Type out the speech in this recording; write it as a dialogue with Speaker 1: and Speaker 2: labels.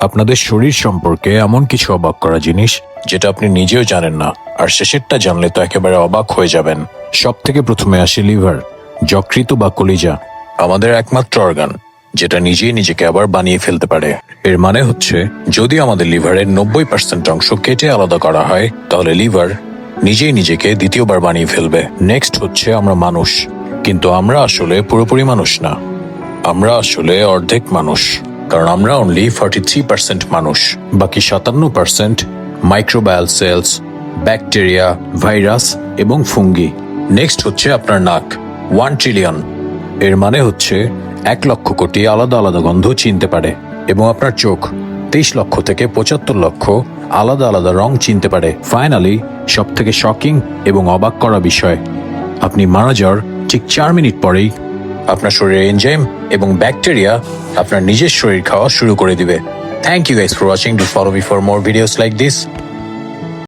Speaker 1: আপনাদের শরীর সম্পর্কে এমন কিছু অবাক করা জিনিস যেটা আপনি নিজেও জানেন না, আর শেষেরটা জানলে তো একেবারে অবাক হয়ে যাবেন। সব থেকে প্রথমে আসে লিভার, যকৃৎ বা কলিজা, আমাদের একমাত্র অর্গান যেটা নিজেই নিজেকে আবার বানিয়ে ফেলতে পারে। এর মানে হচ্ছে যদি আমাদের লিভারের 90% অংশ কেটে আলাদা করা হয় তাহলে লিভার নিজেই নিজেকে দ্বিতীয়বার বানিয়ে ফেলবে। নেক্সট হচ্ছে আমরা মানুষ, কিন্তু আমরা আসলে পুরোপুরি মানুষ না, আমরা আসলে অর্ধেক মানুষ, কারণ আমরা অনলি 43% মানুষ। বাকি 57% মাইক্রোবায়াল সেলস, ব্যাকটেরিয়া, ভাইরাস এবং ফুঙ্গি। নেক্সট হচ্ছে আপনার নাক, 1 ট্রিলিয়ন। এর মানে হচ্ছে 1 লক্ষ কোটি আলাদা আলাদা গন্ধ চিনতে পারে। এবং আপনার চোখ 23 লক্ষ থেকে 75 লক্ষ আলাদা আলাদা রং চিনতে পারে। ফাইনালি সব থেকে শকিং এবং অবাক করা বিষয়, আপনি মারা যাওয়ার ঠিক 4 মিনিট পরেই আপনার শরীরের এনজাইম এবং ব্যাকটেরিয়া আপনার নিজের শরীর খাওয়া শুরু করে দিবে। Thank you guys for watching. Do follow me for more videos like this.